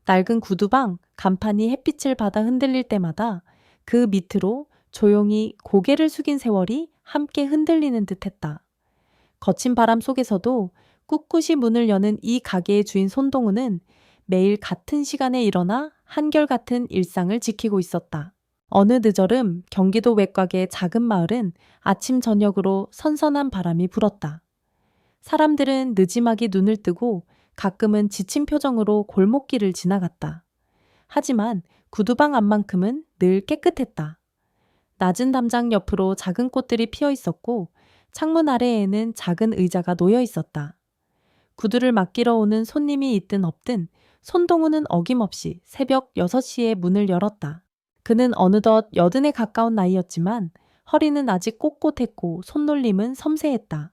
낡은 구두방 간판이 햇빛을 받아 흔들릴 때마다 그 밑으로 조용히 고개를 숙인 세월이 함께 흔들리는 듯했다. 거친 바람 속에서도 꿋꿋이 문을 여는 이 가게의 주인 손동우는 매일 같은 시간에 일어나 한결같은 일상을 지키고 있었다. 어느 늦여름 경기도 외곽의 작은 마을은 아침 저녁으로 선선한 바람이 불었다. 사람들은 느지막이 눈을 뜨고 가끔은 지친 표정으로 골목길을 지나갔다. 하지만 구두방 앞만큼은 늘 깨끗했다. 낮은 담장 옆으로 작은 꽃들이 피어 있었고 창문 아래에는 작은 의자가 놓여 있었다. 구두를 맡기러 오는 손님이 있든 없든 손동우는 어김없이 새벽 6시에 문을 열었다. 그는 어느덧 80에 가까운 나이였지만 허리는 아직 꼿꼿했고 손놀림은 섬세했다.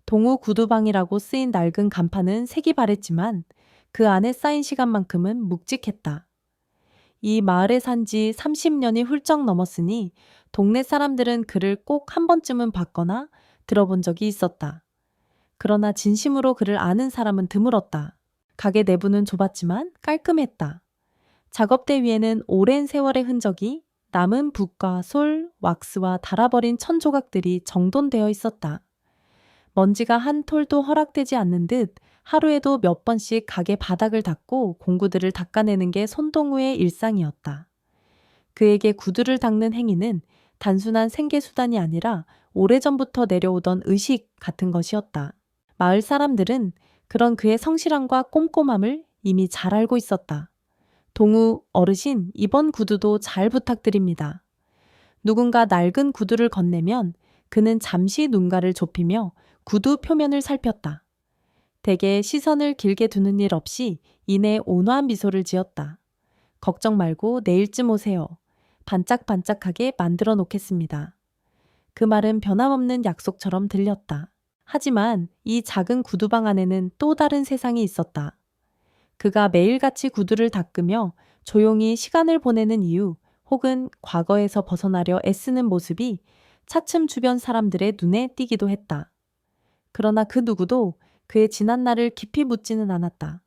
동우 구두방이라고 쓰인 낡은 간판은 색이 바랬지만 그 안에 쌓인 시간만큼은 묵직했다. 이 마을에 산 지 30년이 훌쩍 넘었으니 동네 사람들은 그를 꼭 한 번쯤은 봤거나 들어본 적이 있었다. 그러나 진심으로 그를 아는 사람은 드물었다. 가게 내부는 좁았지만 깔끔했다. 작업대 위에는 오랜 세월의 흔적이 남은 붓과 솔, 왁스와 닳아버린 천 조각들이 정돈되어 있었다. 먼지가 한 톨도 허락되지 않는 듯 하루에도 몇 번씩 가게 바닥을 닦고 공구들을 닦아내는 게 손동우의 일상이었다. 그에게 구두를 닦는 행위는 단순한 생계수단이 아니라 오래전부터 내려오던 의식 같은 것이었다. 마을 사람들은 그런 그의 성실함과 꼼꼼함을 이미 잘 알고 있었다. 동우 어르신, 이번 구두도 잘 부탁드립니다. 누군가 낡은 구두를 건네면 그는 잠시 눈가를 좁히며 구두 표면을 살폈다. 대개 시선을 길게 두는 일 없이 이내 온화한 미소를 지었다. 걱정 말고 내일쯤 오세요. 반짝반짝하게 만들어 놓겠습니다. 그 말은 변함없는 약속처럼 들렸다. 하지만 이 작은 구두방 안에는 또 다른 세상이 있었다. 그가 매일같이 구두를 닦으며 조용히 시간을 보내는 이유 혹은 과거에서 벗어나려 애쓰는 모습이 차츰 주변 사람들의 눈에 띄기도 했다. 그러나 그 누구도 그의 지난 날을 깊이 묻지는 않았다.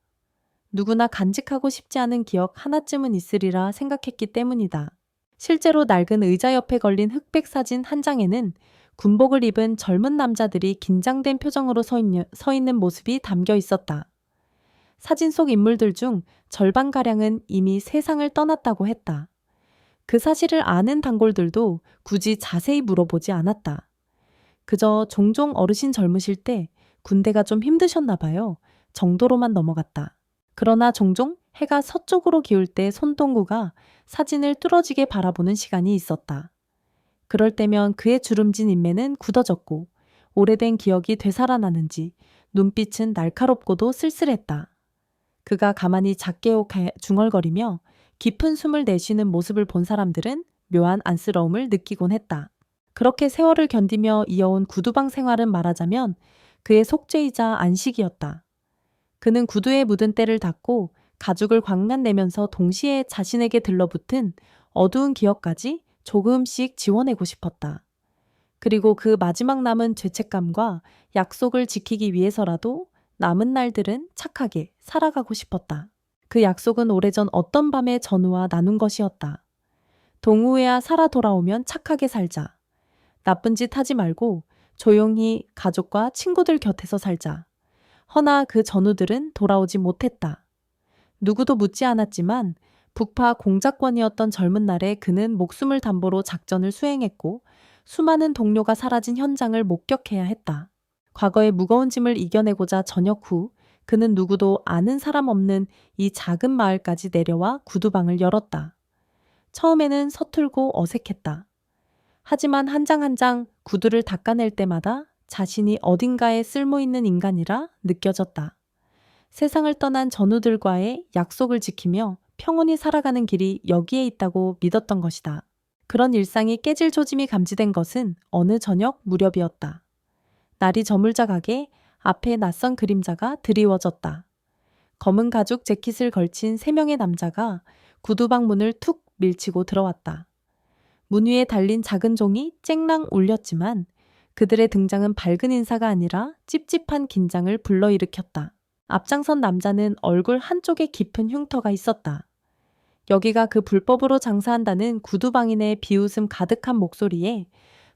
누구나 간직하고 싶지 않은 기억 하나쯤은 있으리라 생각했기 때문이다. 실제로 낡은 의자 옆에 걸린 흑백 사진 한 장에는 군복을 입은 젊은 남자들이 긴장된 표정으로 서 있는 모습이 담겨 있었다. 사진 속 인물들 중 절반가량은 이미 세상을 떠났다고 했다. 그 사실을 아는 단골들도 굳이 자세히 물어보지 않았다. 그저 종종 어르신 젊으실 때 군대가 좀 힘드셨나 봐요 정도로만 넘어갔다. 그러나 종종 해가 서쪽으로 기울 때 손동구가 사진을 뚫어지게 바라보는 시간이 있었다. 그럴 때면 그의 주름진 인매는 굳어졌고 오래된 기억이 되살아나는지 눈빛은 날카롭고도 쓸쓸했다. 그가 가만히 작게 중얼거리며 깊은 숨을 내쉬는 모습을 본 사람들은 묘한 안쓰러움을 느끼곤 했다. 그렇게 세월을 견디며 이어온 구두방 생활은 말하자면 그의 속죄이자 안식이었다. 그는 구두에 묻은 때를 닦고 가죽을 광난내면서 동시에 자신에게 들러붙은 어두운 기억까지 조금씩 지워내고 싶었다. 그리고 그 마지막 남은 죄책감과 약속을 지키기 위해서라도 남은 날들은 착하게 살아가고 싶었다. 그 약속은 오래전 어떤 밤에 전우와 나눈 것이었다. 동우야 살아 돌아오면 착하게 살자. 나쁜 짓 하지 말고 조용히 가족과 친구들 곁에서 살자. 허나 그 전우들은 돌아오지 못했다. 누구도 묻지 않았지만 북파 공작권이었던 젊은 날에 그는 목숨을 담보로 작전을 수행했고 수많은 동료가 사라진 현장을 목격해야 했다. 과거의 무거운 짐을 이겨내고자 저녁 후 그는 누구도 아는 사람 없는 이 작은 마을까지 내려와 구두방을 열었다. 처음에는 서툴고 어색했다. 하지만 한 장 한 장 구두를 닦아낼 때마다 자신이 어딘가에 쓸모있는 인간이라 느껴졌다. 세상을 떠난 전우들과의 약속을 지키며 평온히 살아가는 길이 여기에 있다고 믿었던 것이다. 그런 일상이 깨질 조짐이 감지된 것은 어느 저녁 무렵이었다. 날이 저물자 가게 앞에 낯선 그림자가 드리워졌다. 검은 가죽 재킷을 걸친 3명의 남자가 구두방 문을 툭 밀치고 들어왔다. 문 위에 달린 작은 종이 쨍랑 울렸지만 그들의 등장은 밝은 인사가 아니라 찝찝한 긴장을 불러일으켰다. 앞장선 남자는 얼굴 한쪽에 깊은 흉터가 있었다. 여기가 그 불법으로 장사한다는 구두방인의 비웃음 가득한 목소리에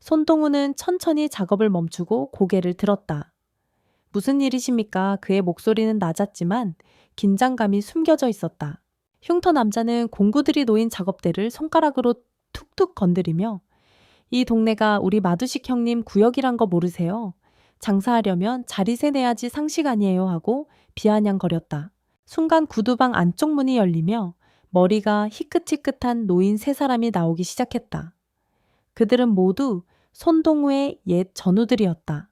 손동우는 천천히 작업을 멈추고 고개를 들었다. 무슨 일이십니까? 그의 목소리는 낮았지만 긴장감이 숨겨져 있었다. 흉터 남자는 공구들이 놓인 작업대를 손가락으로 툭툭 건드리며 이 동네가 우리 마두식 형님 구역이란 거 모르세요? 장사하려면 자리세 내야지 상식 아니에요 하고 비아냥거렸다. 순간 구두방 안쪽 문이 열리며 머리가 희끗희끗한 노인 세 사람이 나오기 시작했다. 그들은 모두 손동우의 옛 전우들이었다.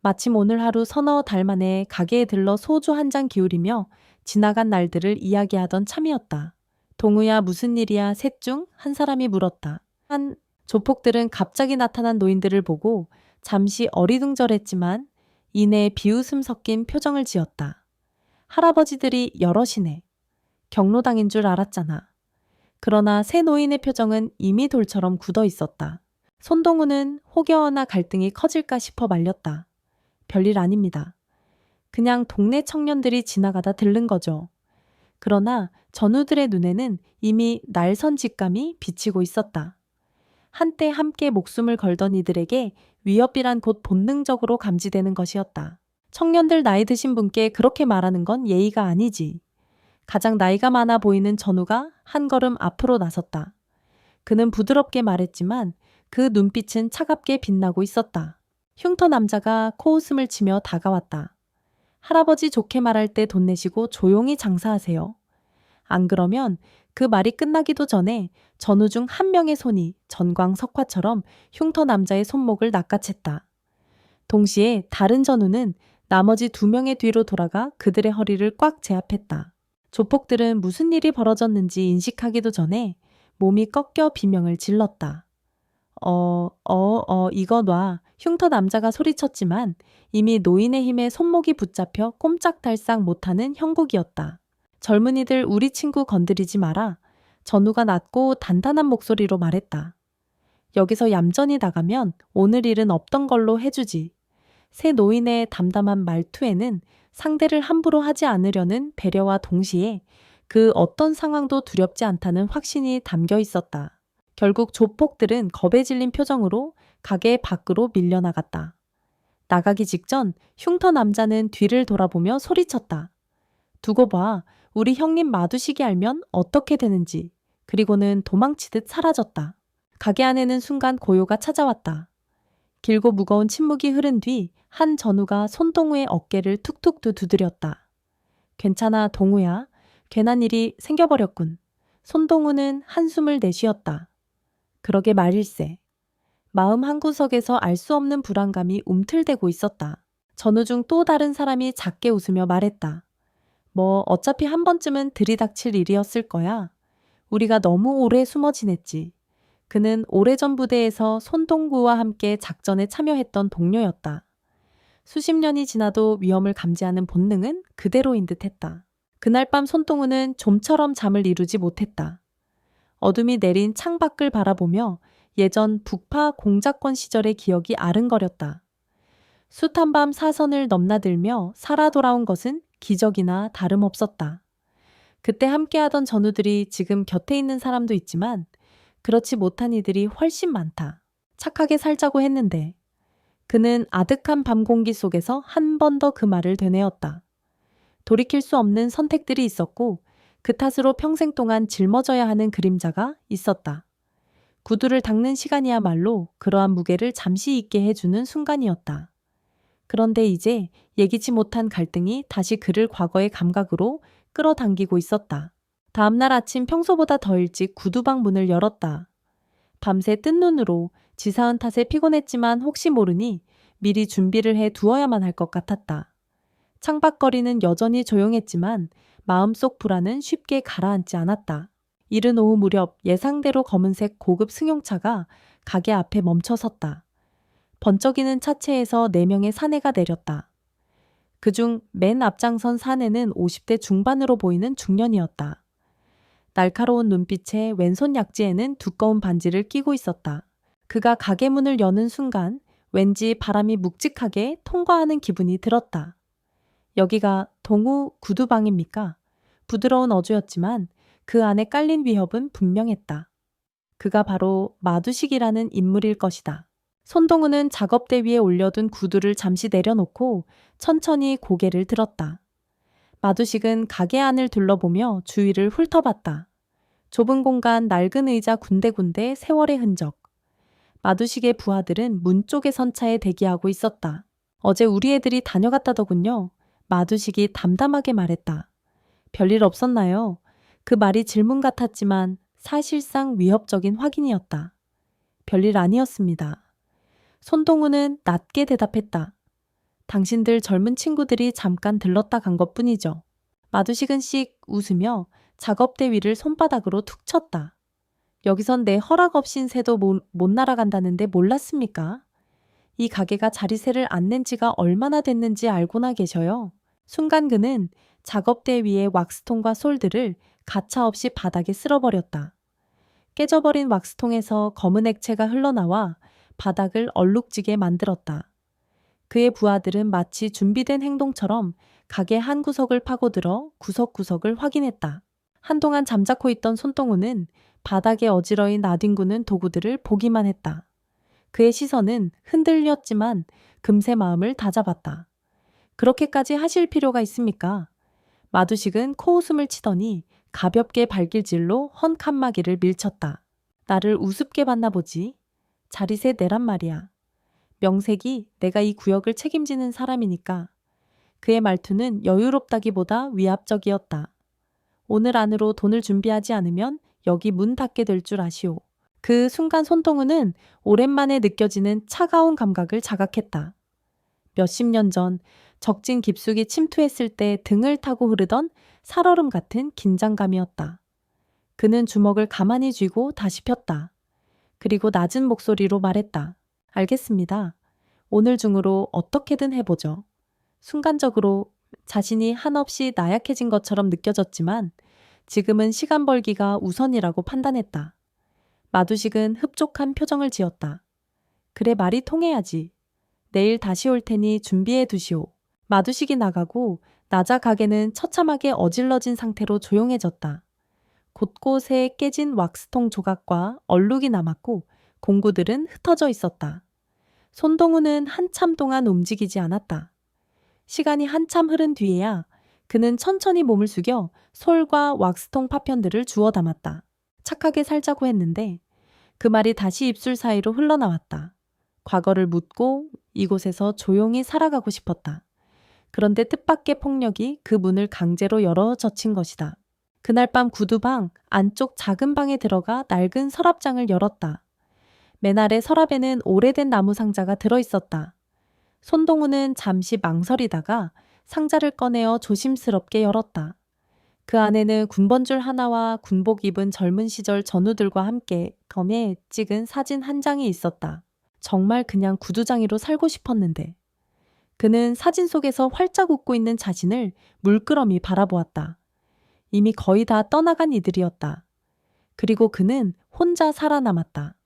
마침 오늘 하루 서너 달 만에 가게에 들러 소주 한 잔 기울이며 지나간 날들을 이야기하던 참이었다. 동우야 무슨 일이야 셋 중 한 사람이 물었다. 한 조폭들은 갑자기 나타난 노인들을 보고 잠시 어리둥절했지만 이내 비웃음 섞인 표정을 지었다. 할아버지들이 여럿이네. 경로당인 줄 알았잖아. 그러나 새 노인의 표정은 이미 돌처럼 굳어 있었다. 손동우는 혹여나 갈등이 커질까 싶어 말렸다. 별일 아닙니다. 그냥 동네 청년들이 지나가다 들른 거죠. 그러나 전우들의 눈에는 이미 날선 직감이 비치고 있었다. 한때 함께 목숨을 걸던 이들에게 위협이란 곧 본능적으로 감지되는 것이었다. 청년들 나이 드신 분께 그렇게 말하는 건 예의가 아니지. 가장 나이가 많아 보이는 전우가 한 걸음 앞으로 나섰다. 그는 부드럽게 말했지만 그 눈빛은 차갑게 빛나고 있었다. 흉터 남자가 코웃음을 치며 다가왔다. 할아버지 좋게 말할 때 돈 내시고 조용히 장사하세요. 안 그러면 그 말이 끝나기도 전에 전우 중 한 명의 손이 전광석화처럼 흉터 남자의 손목을 낚아챘다. 동시에 다른 전우는 나머지 두 명의 뒤로 돌아가 그들의 허리를 꽉 제압했다. 조폭들은 무슨 일이 벌어졌는지 인식하기도 전에 몸이 꺾여 비명을 질렀다. 이거 놔. 흉터 남자가 소리쳤지만 이미 노인의 힘에 손목이 붙잡혀 꼼짝달싹 못하는 형국이었다. 젊은이들 우리 친구 건드리지 마라. 전우가 낮고 단단한 목소리로 말했다. 여기서 얌전히 나가면 오늘 일은 없던 걸로 해주지. 새 노인의 담담한 말투에는 상대를 함부로 하지 않으려는 배려와 동시에 그 어떤 상황도 두렵지 않다는 확신이 담겨 있었다. 결국 조폭들은 겁에 질린 표정으로 가게 밖으로 밀려나갔다. 나가기 직전 흉터 남자는 뒤를 돌아보며 소리쳤다. 두고 봐. 우리 형님 마두식이 알면 어떻게 되는지. 그리고는 도망치듯 사라졌다. 가게 안에는 순간 고요가 찾아왔다. 길고 무거운 침묵이 흐른 뒤 한 전우가 손동우의 어깨를 툭툭 두드렸다. 괜찮아 동우야. 괜한 일이 생겨버렸군. 손동우는 한숨을 내쉬었다. 그러게 말일세. 마음 한구석에서 알 수 없는 불안감이 움틀대고 있었다. 전우 중 또 다른 사람이 작게 웃으며 말했다. 뭐 어차피 한 번쯤은 들이닥칠 일이었을 거야. 우리가 너무 오래 숨어 지냈지. 그는 오래전 부대에서 손동구와 함께 작전에 참여했던 동료였다. 수십 년이 지나도 위험을 감지하는 본능은 그대로인 듯했다. 그날 밤 손동우는 좀처럼 잠을 이루지 못했다. 어둠이 내린 창밖을 바라보며 예전 북파 공작권 시절의 기억이 아른거렸다. 숱한 밤 사선을 넘나들며 살아 돌아온 것은 기적이나 다름없었다. 그때 함께하던 전우들이 지금 곁에 있는 사람도 있지만 그렇지 못한 이들이 훨씬 많다. 착하게 살자고 했는데 그는 아득한 밤 공기 속에서 한 번 더 그 말을 되뇌었다. 돌이킬 수 없는 선택들이 있었고 그 탓으로 평생 동안 짊어져야 하는 그림자가 있었다. 구두를 닦는 시간이야말로 그러한 무게를 잠시 잊게 해주는 순간이었다. 그런데 이제 예기치 못한 갈등이 다시 그를 과거의 감각으로 끌어당기고 있었다. 다음날 아침 평소보다 더 일찍 구두방 문을 열었다. 밤새 뜬 눈으로 지사은 탓에 피곤했지만 혹시 모르니 미리 준비를 해 두어야만 할 것 같았다. 창밖거리는 여전히 조용했지만 마음속 불안은 쉽게 가라앉지 않았다. 이른 오후 무렵 예상대로 검은색 고급 승용차가 가게 앞에 멈춰섰다. 번쩍이는 차체에서 4명의 사내가 내렸다. 그중 맨 앞장선 사내는 50대 중반으로 보이는 중년이었다. 날카로운 눈빛에 왼손 약지에는 두꺼운 반지를 끼고 있었다. 그가 가게 문을 여는 순간 왠지 바람이 묵직하게 통과하는 기분이 들었다. 여기가 동우 구두방입니까? 부드러운 어조였지만 그 안에 깔린 위협은 분명했다. 그가 바로 마두식이라는 인물일 것이다. 손동우는 작업대 위에 올려둔 구두를 잠시 내려놓고 천천히 고개를 들었다. 마두식은 가게 안을 둘러보며 주위를 훑어봤다. 좁은 공간, 낡은 의자 군데군데 세월의 흔적. 마두식의 부하들은 문 쪽에 선차에 대기하고 있었다. 어제 우리 애들이 다녀갔다더군요. 마두식이 담담하게 말했다. 별일 없었나요? 그 말이 질문 같았지만 사실상 위협적인 확인이었다. 별일 아니었습니다. 손동우는 낮게 대답했다. 당신들 젊은 친구들이 잠깐 들렀다 간 것뿐이죠. 마두식은 씩 웃으며 작업대 위를 손바닥으로 툭 쳤다. 여기선 내 허락 없인 새도 못 날아간다는데 몰랐습니까? 이 가게가 자리세를 안 낸 지가 얼마나 됐는지 알고나 계셔요. 순간 그는 작업대 위의 왁스통과 솔들을 가차없이 바닥에 쓸어버렸다. 깨져버린 왁스통에서 검은 액체가 흘러나와 바닥을 얼룩지게 만들었다. 그의 부하들은 마치 준비된 행동처럼 가게 한 구석을 파고들어 구석구석을 확인했다. 한동안 잠자코 있던 손동우는 바닥에 어지러이 나뒹구는 도구들을 보기만 했다. 그의 시선은 흔들렸지만 금세 마음을 다잡았다. 그렇게까지 하실 필요가 있습니까? 마두식은 코웃음을 치더니 가볍게 발길질로 헌 칸막이를 밀쳤다. 나를 우습게 봤나 보지. 자리세 내란 말이야. 명색이 내가 이 구역을 책임지는 사람이니까. 그의 말투는 여유롭다기보다 위압적이었다. 오늘 안으로 돈을 준비하지 않으면 여기 문 닫게 될 줄 아시오. 그 순간 손동우는 오랜만에 느껴지는 차가운 감각을 자각했다. 몇십 년 전 적진 깊숙이 침투했을 때 등을 타고 흐르던 살얼음 같은 긴장감이었다. 그는 주먹을 가만히 쥐고 다시 폈다. 그리고 낮은 목소리로 말했다. 알겠습니다. 오늘 중으로 어떻게든 해보죠. 순간적으로 자신이 한없이 나약해진 것처럼 느껴졌지만 지금은 시간 벌기가 우선이라고 판단했다. 마두식은 흡족한 표정을 지었다. 그래 말이 통해야지. 내일 다시 올 테니 준비해 두시오. 마두식이 나가고 나자 가게는 처참하게 어질러진 상태로 조용해졌다. 곳곳에 깨진 왁스통 조각과 얼룩이 남았고 공구들은 흩어져 있었다. 손동우는 한참 동안 움직이지 않았다. 시간이 한참 흐른 뒤에야 그는 천천히 몸을 숙여 솔과 왁스통 파편들을 주워 담았다. 착하게 살자고 했는데 그 말이 다시 입술 사이로 흘러나왔다. 과거를 묻고 이곳에서 조용히 살아가고 싶었다. 그런데 뜻밖의 폭력이 그 문을 강제로 열어 젖힌 것이다. 그날 밤 구두방 안쪽 작은 방에 들어가 낡은 서랍장을 열었다. 맨 아래 서랍에는 오래된 나무 상자가 들어있었다. 손동우는 잠시 망설이다가 상자를 꺼내어 조심스럽게 열었다. 그 안에는 군번줄 하나와 군복 입은 젊은 시절 전우들과 함께 검에 찍은 사진 한 장이 있었다. 정말 그냥 구두장이로 살고 싶었는데. 그는 사진 속에서 활짝 웃고 있는 자신을 물끄러미 바라보았다. 이미 거의 다 떠나간 이들이었다. 그리고 그는 혼자 살아남았다.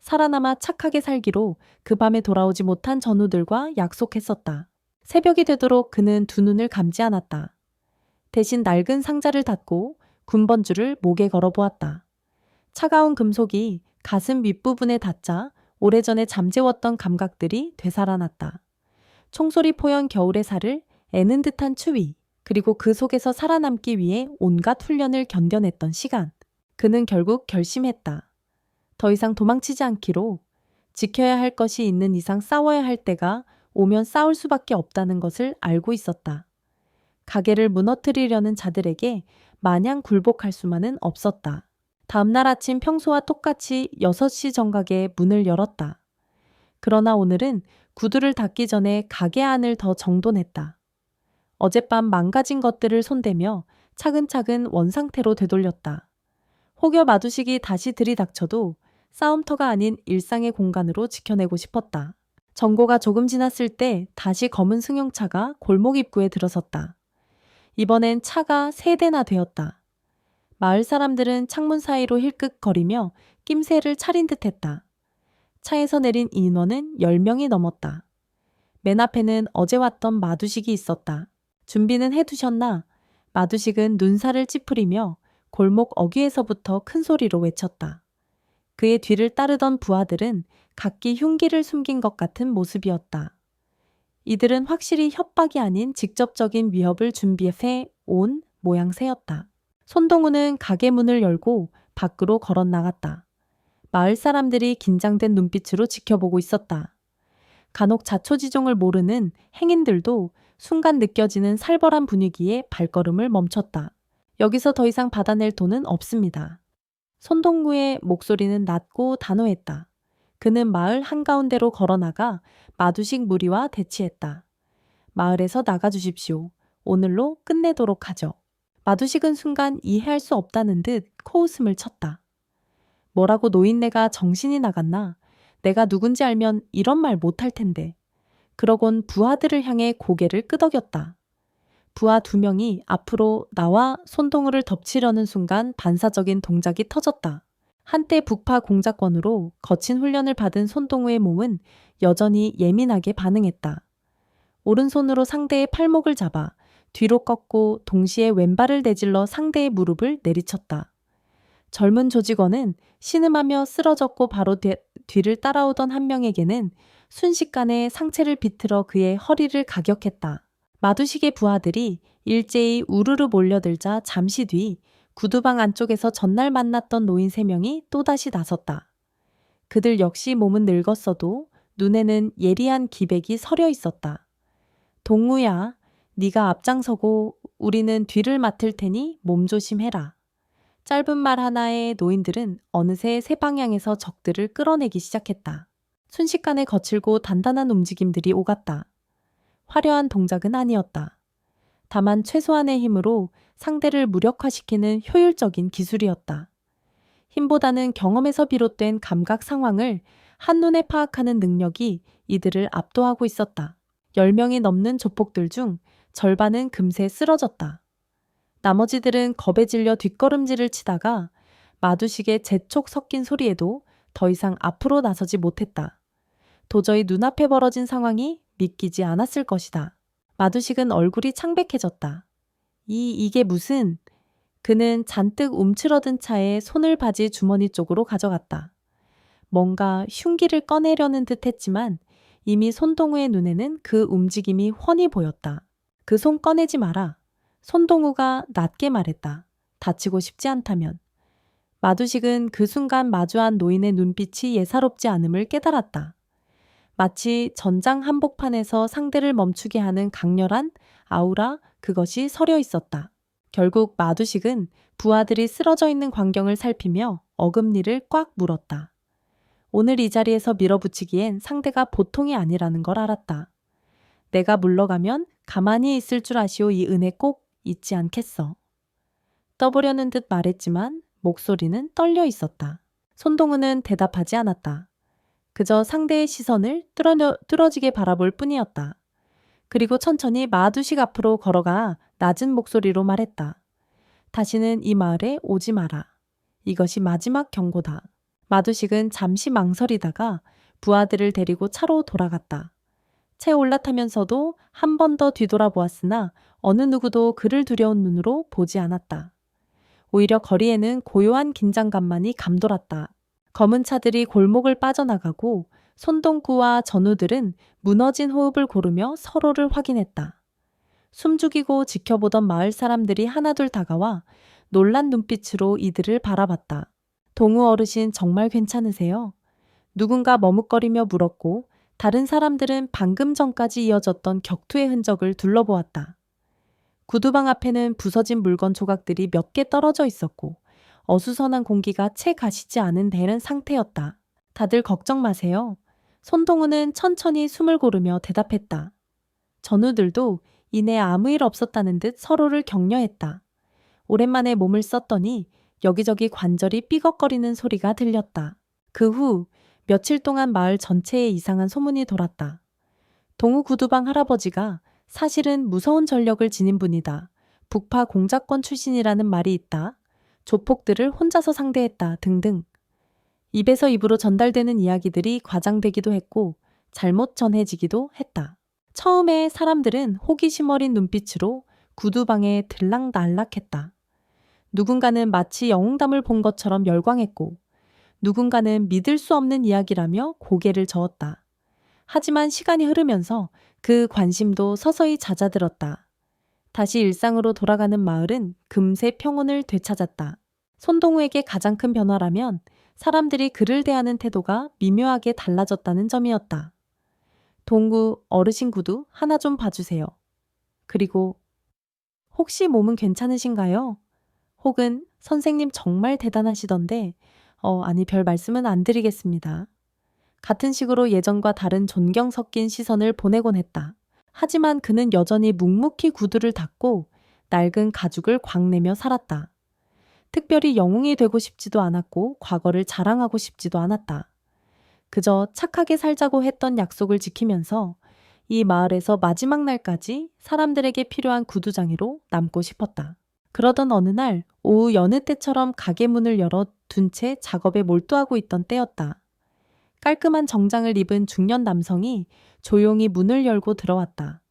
살아남아 착하게 살기로 그 밤에 돌아오지 못한 전우들과 약속했었다. 새벽이 되도록 그는 두 눈을 감지 않았다. 대신 낡은 상자를 닫고 군번줄을 목에 걸어보았다. 차가운 금속이 가슴 윗부분에 닿자 오래전에 잠재웠던 감각들이 되살아났다. 총소리 포연 겨울의 살을 애는 듯한 추위, 그리고 그 속에서 살아남기 위해 온갖 훈련을 견뎌냈던 시간. 그는 결국 결심했다. 더 이상 도망치지 않기로. 지켜야 할 것이 있는 이상 싸워야 할 때가 오면 싸울 수밖에 없다는 것을 알고 있었다. 가게를 무너뜨리려는 자들에게 마냥 굴복할 수만은 없었다. 다음날 아침 평소와 똑같이 6시 정각에 문을 열었다. 그러나 오늘은 구두를 닫기 전에 가게 안을 더 정돈했다. 어젯밤 망가진 것들을 손대며 차근차근 원상태로 되돌렸다. 혹여 마두식이 다시 들이닥쳐도 싸움터가 아닌 일상의 공간으로 지켜내고 싶었다. 정고가 조금 지났을 때 다시 검은 승용차가 골목 입구에 들어섰다. 이번엔 차가 3대나 되었다. 마을 사람들은 창문 사이로 힐끗거리며 낌새를 차린 듯했다. 차에서 내린 인원은 10명이 넘었다. 맨 앞에는 어제 왔던 마두식이 있었다. 준비는 해두셨나? 마두식은 눈살을 찌푸리며 골목 어귀에서부터 큰 소리로 외쳤다. 그의 뒤를 따르던 부하들은 각기 흉기를 숨긴 것 같은 모습이었다. 이들은 확실히 협박이 아닌 직접적인 위협을 준비해 온 모양새였다. 손동우는 가게 문을 열고 밖으로 걸어 나갔다. 마을 사람들이 긴장된 눈빛으로 지켜보고 있었다. 간혹 자초지종을 모르는 행인들도 순간 느껴지는 살벌한 분위기에 발걸음을 멈췄다. 여기서 더 이상 받아낼 돈은 없습니다. 손동구의 목소리는 낮고 단호했다. 그는 마을 한가운데로 걸어나가 마두식 무리와 대치했다. 마을에서 나가주십시오. 오늘로 끝내도록 하죠. 마두식은 순간 이해할 수 없다는 듯 코웃음을 쳤다. 뭐라고 노인네가 정신이 나갔나? 내가 누군지 알면 이런 말 못할 텐데. 그러곤 부하들을 향해 고개를 끄덕였다. 부하 2명이 앞으로 나와 손동우를 덮치려는 순간 반사적인 동작이 터졌다. 한때 북파 공작권으로 거친 훈련을 받은 손동우의 몸은 여전히 예민하게 반응했다. 오른손으로 상대의 팔목을 잡아 뒤로 꺾고 동시에 왼발을 내질러 상대의 무릎을 내리쳤다. 젊은 조직원은 신음하며 쓰러졌고 바로 뒤를 따라오던 한 명에게는 순식간에 상체를 비틀어 그의 허리를 가격했다. 마두식의 부하들이 일제히 우르르 몰려들자 잠시 뒤 구두방 안쪽에서 전날 만났던 노인 3명이 또다시 나섰다. 그들 역시 몸은 늙었어도 눈에는 예리한 기백이 서려 있었다. 동우야, 네가 앞장서고 우리는 뒤를 맡을 테니 몸조심해라. 짧은 말 하나에 노인들은 어느새 세 방향에서 적들을 끌어내기 시작했다. 순식간에 거칠고 단단한 움직임들이 오갔다. 화려한 동작은 아니었다. 다만 최소한의 힘으로 상대를 무력화시키는 효율적인 기술이었다. 힘보다는 경험에서 비롯된 감각 상황을 한눈에 파악하는 능력이 이들을 압도하고 있었다. 10명이 넘는 조폭들 중 절반은 금세 쓰러졌다. 나머지들은 겁에 질려 뒷걸음질을 치다가 마두식의 재촉 섞인 소리에도 더 이상 앞으로 나서지 못했다. 도저히 눈앞에 벌어진 상황이 믿기지 않았을 것이다. 마두식은 얼굴이 창백해졌다. 이게 무슨... 그는 잔뜩 움츠러든 차에 손을 바지 주머니 쪽으로 가져갔다. 뭔가 흉기를 꺼내려는 듯 했지만 이미 손동우의 눈에는 그 움직임이 훤히 보였다. 그 손 꺼내지 마라. 손동우가 낮게 말했다. 다치고 싶지 않다면. 마두식은 그 순간 마주한 노인의 눈빛이 예사롭지 않음을 깨달았다. 마치 전장 한복판에서 상대를 멈추게 하는 강렬한 아우라, 그것이 서려 있었다. 결국 마두식은 부하들이 쓰러져 있는 광경을 살피며 어금니를 꽉 물었다. 오늘 이 자리에서 밀어붙이기엔 상대가 보통이 아니라는 걸 알았다. 내가 물러가면 가만히 있을 줄 아시오. 이 은혜 꼭 잊지 않겠어. 떠보려는 듯 말했지만 목소리는 떨려 있었다. 손동우는 대답하지 않았다. 그저 상대의 시선을 뚫어지게 바라볼 뿐이었다. 그리고 천천히 마두식 앞으로 걸어가 낮은 목소리로 말했다. 다시는 이 마을에 오지 마라. 이것이 마지막 경고다. 마두식은 잠시 망설이다가 부하들을 데리고 차로 돌아갔다. 채 올라타면서도 한 번 더 뒤돌아보았으나 어느 누구도 그를 두려운 눈으로 보지 않았다. 오히려 거리에는 고요한 긴장감만이 감돌았다. 검은 차들이 골목을 빠져나가고 손동구와 전우들은 무너진 호흡을 고르며 서로를 확인했다. 숨죽이고 지켜보던 마을 사람들이 하나둘 다가와 놀란 눈빛으로 이들을 바라봤다. 동우 어르신 정말 괜찮으세요? 누군가 머뭇거리며 물었고 다른 사람들은 방금 전까지 이어졌던 격투의 흔적을 둘러보았다. 구두방 앞에는 부서진 물건 조각들이 몇 개 떨어져 있었고 어수선한 공기가 채 가시지 않은 데는 상태였다. 다들 걱정 마세요. 손동우는 천천히 숨을 고르며 대답했다. 전우들도 이내 아무 일 없었다는 듯 서로를 격려했다. 오랜만에 몸을 썼더니 여기저기 관절이 삐걱거리는 소리가 들렸다. 그 후 며칠 동안 마을 전체에 이상한 소문이 돌았다. 동우 구두방 할아버지가 사실은 무서운 전력을 지닌 분이다. 북파 공작권 출신이라는 말이 있다. 조폭들을 혼자서 상대했다 등등. 입에서 입으로 전달되는 이야기들이 과장되기도 했고 잘못 전해지기도 했다. 처음에 사람들은 호기심 어린 눈빛으로 구두방에 들락날락했다. 누군가는 마치 영웅담을 본 것처럼 열광했고 누군가는 믿을 수 없는 이야기라며 고개를 저었다. 하지만 시간이 흐르면서 그 관심도 서서히 잦아들었다. 다시 일상으로 돌아가는 마을은 금세 평온을 되찾았다. 손동우에게 가장 큰 변화라면 사람들이 그를 대하는 태도가 미묘하게 달라졌다는 점이었다. 동구 어르신 구두 하나 좀 봐주세요. 그리고 혹시 몸은 괜찮으신가요? 혹은 선생님 정말 대단하시던데 아니 별 말씀은 안 드리겠습니다. 같은 식으로 예전과 다른 존경 섞인 시선을 보내곤 했다. 하지만 그는 여전히 묵묵히 구두를 닦고 낡은 가죽을 광내며 살았다. 특별히 영웅이 되고 싶지도 않았고 과거를 자랑하고 싶지도 않았다. 그저 착하게 살자고 했던 약속을 지키면서 이 마을에서 마지막 날까지 사람들에게 필요한 구두장이로 남고 싶었다. 그러던 어느 날 오후 여느 때처럼 가게 문을 열어 둔 채 작업에 몰두하고 있던 때였다. 깔끔한 정장을 입은 중년 남성이 조용히 문을 열고 들어왔다.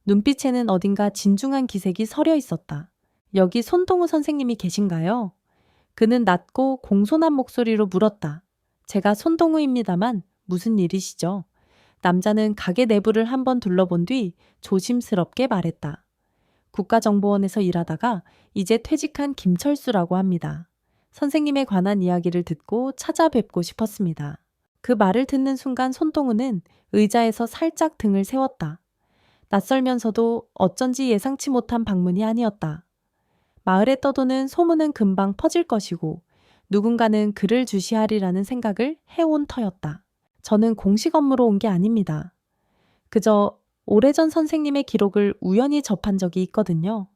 눈빛에는 어딘가 진중한 기색이 서려 있었다. 여기 손동우 선생님이 계신가요? 그는 낮고 공손한 목소리로 물었다. 제가 손동우입니다만 무슨 일이시죠? 남자는 가게 내부를 한번 둘러본 뒤 조심스럽게 말했다. 국가정보원에서 일하다가 이제 퇴직한 김철수라고 합니다. 선생님에 관한 이야기를 듣고 찾아뵙고 싶었습니다. 그 말을 듣는 순간 손동우는 의자에서 살짝 등을 세웠다. 낯설면서도 어쩐지 예상치 못한 방문이 아니었다. 마을에 떠도는 소문은 금방 퍼질 것이고 누군가는 그를 주시하리라는 생각을 해온 터였다. 저는 공식 업무로 온 게 아닙니다. 그저 오래전 선생님의 기록을 우연히 접한 적이 있거든요.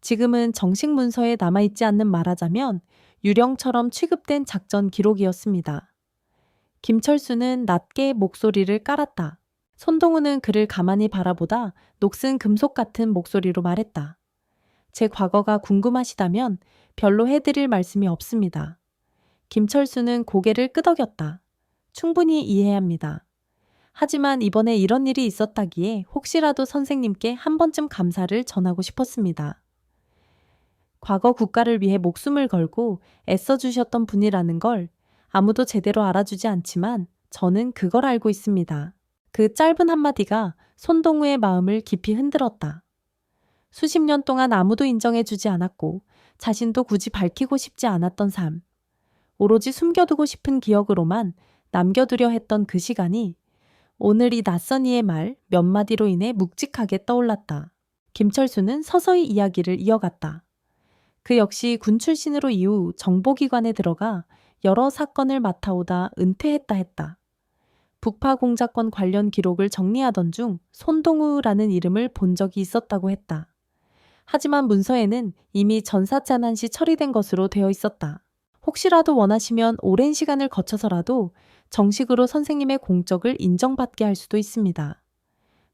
지금은 정식 문서에 남아있지 않는 말하자면 유령처럼 취급된 작전 기록이었습니다. 김철수는 낮게 목소리를 깔았다. 손동우는 그를 가만히 바라보다 녹슨 금속 같은 목소리로 말했다. 제 과거가 궁금하시다면 별로 해드릴 말씀이 없습니다. 김철수는 고개를 끄덕였다. 충분히 이해합니다. 하지만 이번에 이런 일이 있었다기에 혹시라도 선생님께 한 번쯤 감사를 전하고 싶었습니다. 과거 국가를 위해 목숨을 걸고 애써주셨던 분이라는 걸 아무도 제대로 알아주지 않지만 저는 그걸 알고 있습니다. 그 짧은 한마디가 손동우의 마음을 깊이 흔들었다. 수십 년 동안 아무도 인정해주지 않았고 자신도 굳이 밝히고 싶지 않았던 삶. 오로지 숨겨두고 싶은 기억으로만 남겨두려 했던 그 시간이 오늘 이 낯선 이의 말 몇 마디로 인해 묵직하게 떠올랐다. 김철수는 서서히 이야기를 이어갔다. 그 역시 군 출신으로 이후 정보기관에 들어가 여러 사건을 맡아오다 은퇴했다 했다. 북파 공작권 관련 기록을 정리하던 중 손동우라는 이름을 본 적이 있었다고 했다. 하지만 문서에는 이미 전사자난 시 처리된 것으로 되어 있었다. 혹시라도 원하시면 오랜 시간을 거쳐서라도 정식으로 선생님의 공적을 인정받게 할 수도 있습니다.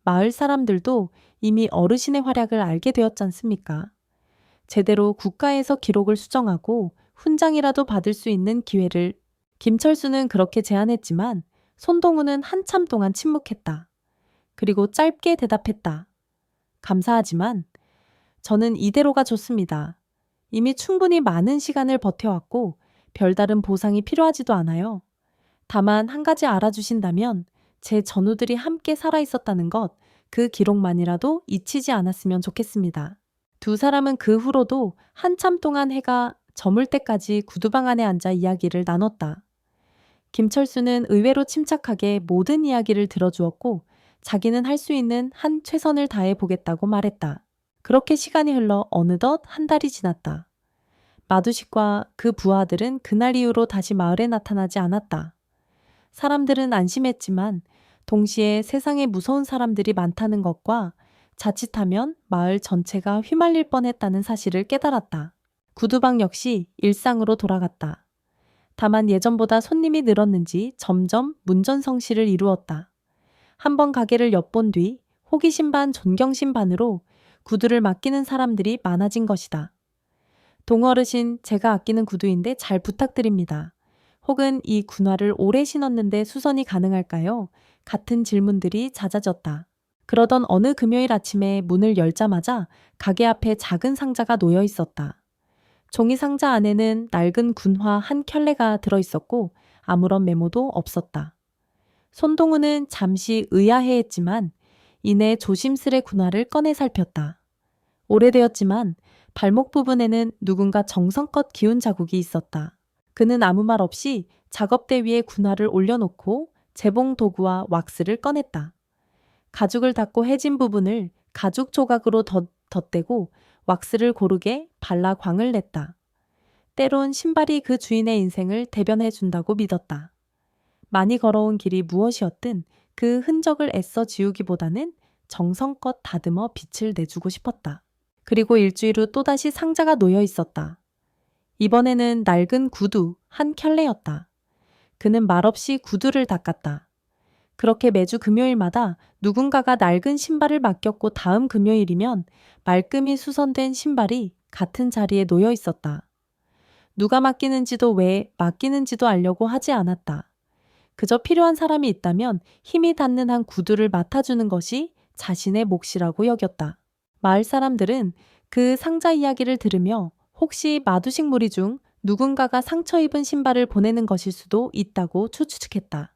마을 사람들도 이미 어르신의 활약을 알게 되었지 않습니까? 제대로 국가에서 기록을 수정하고 훈장이라도 받을 수 있는 기회를 김철수는 그렇게 제안했지만 손동우는 한참 동안 침묵했다. 그리고 짧게 대답했다. 감사하지만 저는 이대로가 좋습니다. 이미 충분히 많은 시간을 버텨왔고 별다른 보상이 필요하지도 않아요. 다만 한 가지 알아주신다면 제 전우들이 함께 살아있었다는 것, 그 기록만이라도 잊히지 않았으면 좋겠습니다. 두 사람은 그 후로도 한참 동안 해가 저물 때까지 구두방 안에 앉아 이야기를 나눴다. 김철수는 의외로 침착하게 모든 이야기를 들어주었고 자기는 할 수 있는 한 최선을 다해 보겠다고 말했다. 그렇게 시간이 흘러 어느덧 한 달이 지났다. 마두식과 그 부하들은 그날 이후로 다시 마을에 나타나지 않았다. 사람들은 안심했지만 동시에 세상에 무서운 사람들이 많다는 것과 자칫하면 마을 전체가 휘말릴 뻔했다는 사실을 깨달았다. 구두방 역시 일상으로 돌아갔다. 다만 예전보다 손님이 늘었는지 점점 문전성시를 이루었다. 한번 가게를 엿본 뒤 호기심 반 존경심 반으로 구두를 맡기는 사람들이 많아진 것이다. 동어르신, 제가 아끼는 구두인데 잘 부탁드립니다. 혹은 이 군화를 오래 신었는데 수선이 가능할까요? 같은 질문들이 잦아졌다. 그러던 어느 금요일 아침에 문을 열자마자 가게 앞에 작은 상자가 놓여 있었다. 종이 상자 안에는 낡은 군화 한 켤레가 들어있었고 아무런 메모도 없었다. 손동우는 잠시 의아해했지만 이내 조심스레 군화를 꺼내 살폈다. 오래되었지만 발목 부분에는 누군가 정성껏 기운 자국이 있었다. 그는 아무 말 없이 작업대 위에 군화를 올려놓고 재봉 도구와 왁스를 꺼냈다. 가죽을 닦고 해진 부분을 가죽 조각으로 덧대고 왁스를 고르게 발라 광을 냈다. 때론 신발이 그 주인의 인생을 대변해 준다고 믿었다. 많이 걸어온 길이 무엇이었든 그 흔적을 애써 지우기보다는 정성껏 다듬어 빛을 내주고 싶었다. 그리고 일주일 후 또다시 상자가 놓여 있었다. 이번에는 낡은 구두 한 켤레였다. 그는 말없이 구두를 닦았다. 그렇게 매주 금요일마다 누군가가 낡은 신발을 맡겼고 다음 금요일이면 말끔히 수선된 신발이 같은 자리에 놓여 있었다. 누가 맡기는지도 왜 맡기는지도 알려고 하지 않았다. 그저 필요한 사람이 있다면 힘이 닿는 한 구두를 맡아주는 것이 자신의 몫이라고 여겼다. 마을 사람들은 그 상자 이야기를 들으며 혹시 마두식 무리 중 누군가가 상처 입은 신발을 보내는 것일 수도 있다고 추측했다.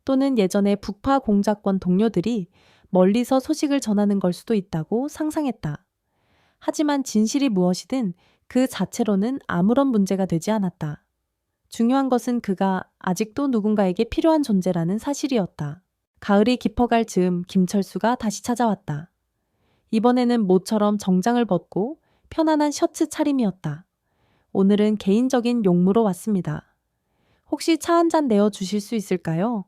또는 예전에 북파 공작권 동료들이 멀리서 소식을 전하는 걸 수도 있다고 상상했다. 하지만 진실이 무엇이든 그 자체로는 아무런 문제가 되지 않았다. 중요한 것은 그가 아직도 누군가에게 필요한 존재라는 사실이었다. 가을이 깊어갈 즈음 김철수가 다시 찾아왔다. 이번에는 모처럼 정장을 벗고 편안한 셔츠 차림이었다. 오늘은 개인적인 용무로 왔습니다. 혹시 차 한 잔 내어주실 수 있을까요?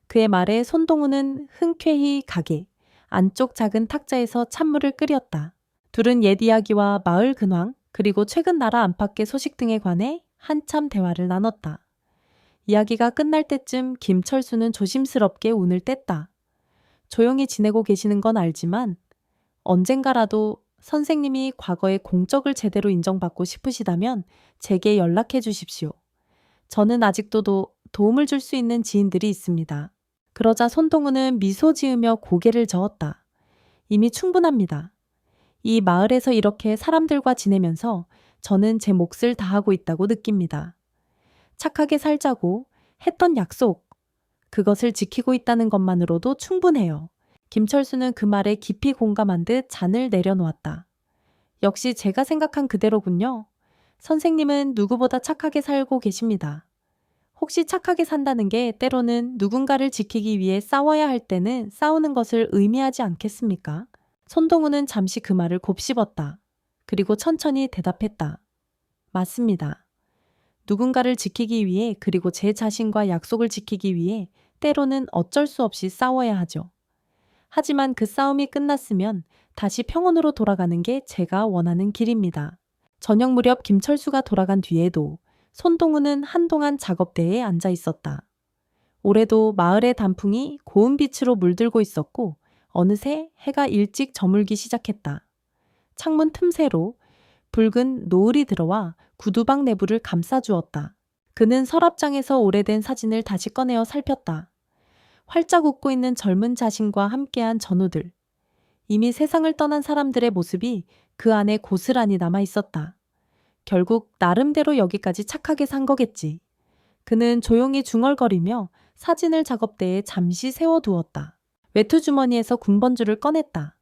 그의 말에 손동우는 흔쾌히 가게, 안쪽 작은 탁자에서 찬물을 끓였다. 둘은 옛 이야기와 마을 근황, 그리고 최근 나라 안팎의 소식 등에 관해 한참 대화를 나눴다. 이야기가 끝날 때쯤 김철수는 조심스럽게 운을 뗐다. 조용히 지내고 계시는 건 알지만 언젠가라도 선생님이 과거의 공적을 제대로 인정받고 싶으시다면 제게 연락해 주십시오. 저는 아직도 도움을 줄 수 있는 지인들이 있습니다. 그러자 손동우는 미소 지으며 고개를 저었다. 이미 충분합니다. 이 마을에서 이렇게 사람들과 지내면서 저는 제 몫을 다하고 있다고 느낍니다. 착하게 살자고 했던 약속, 그것을 지키고 있다는 것만으로도 충분해요. 김철수는 그 말에 깊이 공감한 듯 잔을 내려놓았다. 역시 제가 생각한 그대로군요. 선생님은 누구보다 착하게 살고 계십니다. 혹시 착하게 산다는 게 때로는 누군가를 지키기 위해 싸워야 할 때는 싸우는 것을 의미하지 않겠습니까? 손동우는 잠시 그 말을 곱씹었다. 그리고 천천히 대답했다. 맞습니다. 누군가를 지키기 위해 그리고 제 자신과 약속을 지키기 위해 때로는 어쩔 수 없이 싸워야 하죠. 하지만 그 싸움이 끝났으면 다시 평온으로 돌아가는 게 제가 원하는 길입니다. 저녁 무렵 김철수가 돌아간 뒤에도 손동우는 한동안 작업대에 앉아 있었다. 올해도 마을의 단풍이 고운 빛으로 물들고 있었고 어느새 해가 일찍 저물기 시작했다. 창문 틈새로 붉은 노을이 들어와 구두방 내부를 감싸주었다. 그는 서랍장에서 오래된 사진을 다시 꺼내어 살폈다. 활짝 웃고 있는 젊은 자신과 함께한 전우들. 이미 세상을 떠난 사람들의 모습이 그 안에 고스란히 남아 있었다. 결국 나름대로 여기까지 착하게 산 거겠지. 그는 조용히 중얼거리며 사진을 작업대에 잠시 세워두었다. 외투 주머니에서 군번줄을 꺼냈다.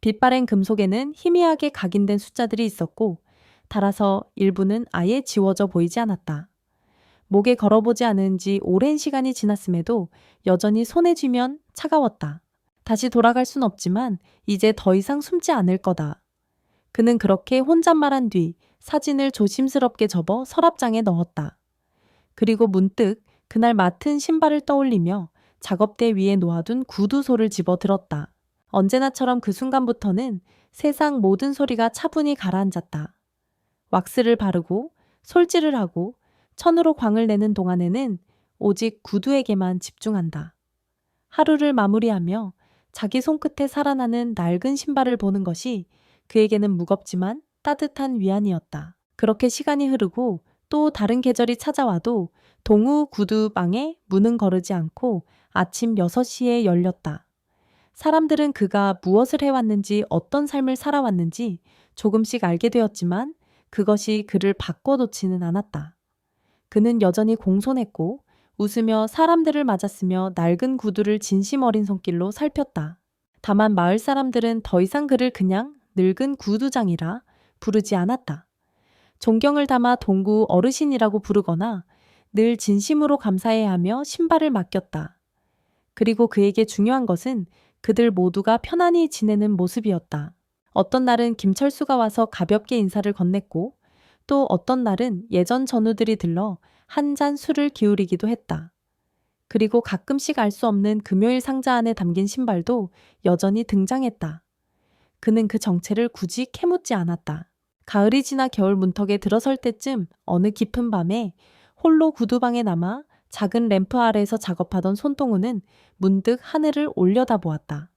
빛바랜 금속에는 희미하게 각인된 숫자들이 있었고 달아서 일부는 아예 지워져 보이지 않았다. 목에 걸어보지 않은 지 오랜 시간이 지났음에도 여전히 손에 쥐면 차가웠다. 다시 돌아갈 순 없지만 이제 더 이상 숨지 않을 거다. 그는 그렇게 혼잣말한 뒤 사진을 조심스럽게 접어 서랍장에 넣었다. 그리고 문득 그날 맡은 신발을 떠올리며 작업대 위에 놓아둔 구두소를 집어 들었다. 언제나처럼 그 순간부터는 세상 모든 소리가 차분히 가라앉았다. 왁스를 바르고 솔질을 하고 천으로 광을 내는 동안에는 오직 구두에게만 집중한다. 하루를 마무리하며 자기 손끝에 살아나는 낡은 신발을 보는 것이 그에게는 무겁지만 따뜻한 위안이었다. 그렇게 시간이 흐르고 또 다른 계절이 찾아와도 동우 구두방에 문은 거르지 않고 아침 6시에 열렸다. 사람들은 그가 무엇을 해왔는지, 어떤 삶을 살아왔는지 조금씩 알게 되었지만 그것이 그를 바꿔놓지는 않았다. 그는 여전히 공손했고 웃으며 사람들을 맞았으며 낡은 구두를 진심 어린 손길로 살폈다. 다만 마을 사람들은 더 이상 그를 그냥 늙은 구두장이라 부르지 않았다. 존경을 담아 동구 어르신이라고 부르거나 늘 진심으로 감사해야 하며 신발을 맡겼다. 그리고 그에게 중요한 것은 그들 모두가 편안히 지내는 모습이었다. 어떤 날은 김철수가 와서 가볍게 인사를 건넸고 또 어떤 날은 예전 전우들이 들러 한 잔 술을 기울이기도 했다. 그리고 가끔씩 알 수 없는 금요일 상자 안에 담긴 신발도 여전히 등장했다. 그는 그 정체를 굳이 캐묻지 않았다. 가을이 지나 겨울 문턱에 들어설 때쯤 어느 깊은 밤에 홀로 구두방에 남아 작은 램프 아래에서 작업하던 손동우는 문득 하늘을 올려다보았다.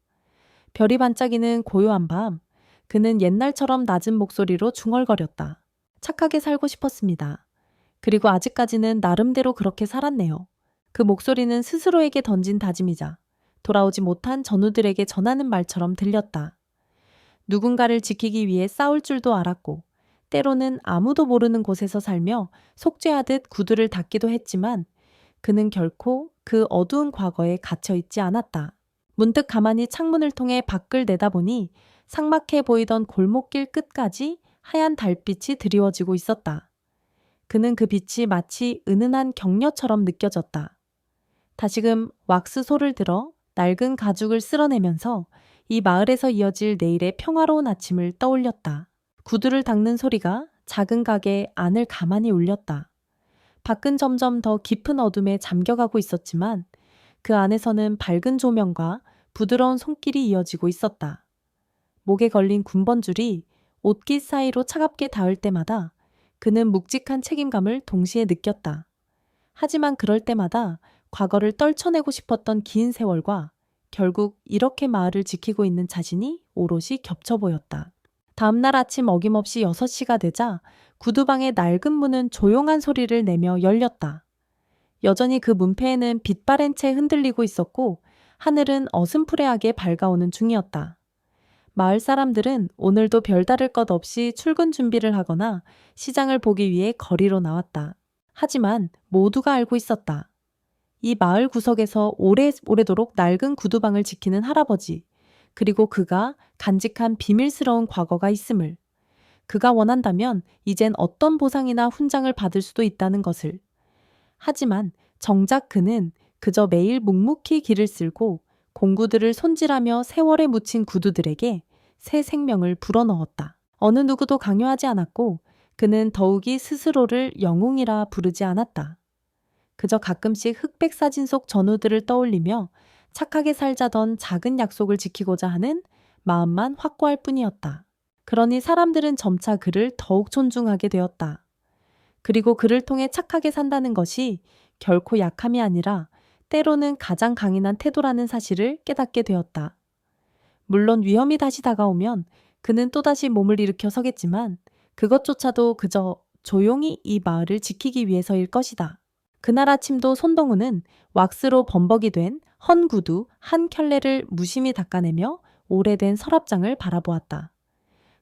별이 반짝이는 고요한 밤, 그는 옛날처럼 낮은 목소리로 중얼거렸다. 착하게 살고 싶었습니다. 그리고 아직까지는 나름대로 그렇게 살았네요. 그 목소리는 스스로에게 던진 다짐이자 돌아오지 못한 전우들에게 전하는 말처럼 들렸다. 누군가를 지키기 위해 싸울 줄도 알았고 때로는 아무도 모르는 곳에서 살며 속죄하듯 구두를 닦기도 했지만 그는 결코 그 어두운 과거에 갇혀 있지 않았다. 문득 가만히 창문을 통해 밖을 내다보니 삭막해 보이던 골목길 끝까지 하얀 달빛이 드리워지고 있었다. 그는 그 빛이 마치 은은한 격려처럼 느껴졌다. 다시금 왁스소를 들어 낡은 가죽을 쓸어내면서 이 마을에서 이어질 내일의 평화로운 아침을 떠올렸다. 구두를 닦는 소리가 작은 가게 안을 가만히 울렸다. 밖은 점점 더 깊은 어둠에 잠겨가고 있었지만 그 안에서는 밝은 조명과 부드러운 손길이 이어지고 있었다. 목에 걸린 군번줄이 옷깃 사이로 차갑게 닿을 때마다 그는 묵직한 책임감을 동시에 느꼈다. 하지만 그럴 때마다 과거를 떨쳐내고 싶었던 긴 세월과 결국 이렇게 마을을 지키고 있는 자신이 오롯이 겹쳐 보였다. 다음날 아침 어김없이 6시가 되자 구두방의 낡은 문은 조용한 소리를 내며 열렸다. 여전히 그 문패에는 빛바랜 채 흔들리고 있었고 하늘은 어슴푸레하게 밝아오는 중이었다. 마을 사람들은 오늘도 별다를 것 없이 출근 준비를 하거나 시장을 보기 위해 거리로 나왔다. 하지만 모두가 알고 있었다. 이 마을 구석에서 오래도록 낡은 구두방을 지키는 할아버지, 그리고 그가 간직한 비밀스러운 과거가 있음을, 그가 원한다면 이젠 어떤 보상이나 훈장을 받을 수도 있다는 것을. 하지만 정작 그는 그저 매일 묵묵히 길을 쓸고 공구들을 손질하며 세월에 묻힌 구두들에게 새 생명을 불어넣었다. 어느 누구도 강요하지 않았고 그는 더욱이 스스로를 영웅이라 부르지 않았다. 그저 가끔씩 흑백 사진 속 전우들을 떠올리며 착하게 살자던 작은 약속을 지키고자 하는 마음만 확고할 뿐이었다. 그러니 사람들은 점차 그를 더욱 존중하게 되었다. 그리고 그를 통해 착하게 산다는 것이 결코 약함이 아니라 때로는 가장 강인한 태도라는 사실을 깨닫게 되었다. 물론 위험이 다시 다가오면 그는 또다시 몸을 일으켜 서겠지만 그것조차도 그저 조용히 이 마을을 지키기 위해서일 것이다. 그날 아침도 손동우는 왁스로 범벅이 된 헌 구두 한 켤레를 무심히 닦아내며 오래된 서랍장을 바라보았다.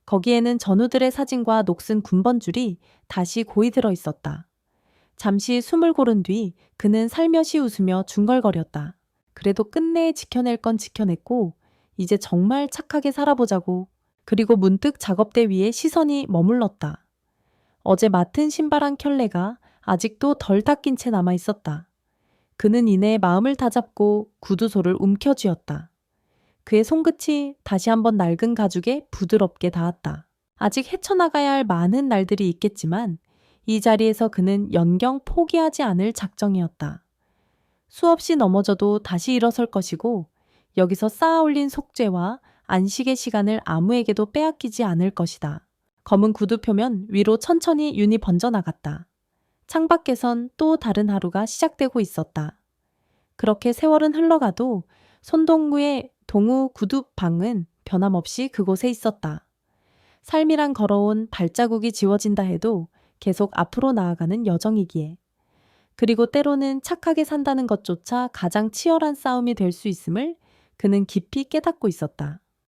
거기에는 전우들의 사진과 녹슨 군번줄이 다시 고이 들어 있었다. 잠시 숨을 고른 뒤 그는 살며시 웃으며 중얼거렸다. 그래도 끝내 지켜낼 건 지켜냈고 이제 정말 착하게 살아보자고. 그리고 문득 작업대 위에 시선이 머물렀다. 어제 맡은 신발 한 켤레가 아직도 덜 닦인 채 남아 있었다. 그는 이내 마음을 다잡고 구두소를 움켜쥐었다. 그의 손끝이 다시 한번 낡은 가죽에 부드럽게 닿았다. 아직 헤쳐나가야 할 많은 날들이 있겠지만 이 자리에서 그는 연경 포기하지 않을 작정이었다. 수없이 넘어져도 다시 일어설 것이고 여기서 쌓아 올린 속죄와 안식의 시간을 아무에게도 빼앗기지 않을 것이다. 검은 구두 표면 위로 천천히 윤이 번져나갔다. 창밖에선 또 다른 하루가 시작되고 있었다. 그렇게 세월은 흘러가도 손동구의 동우 구두방은 변함없이 그곳에 있었다. 삶이란 걸어온 발자국이 지워진다 해도 계속 앞으로 나아가는 여정이기에. 그리고 때로는 착하게 산다는 것조차 가장 치열한 싸움이 될 수 있음을 그는 깊이 깨닫고 있었다.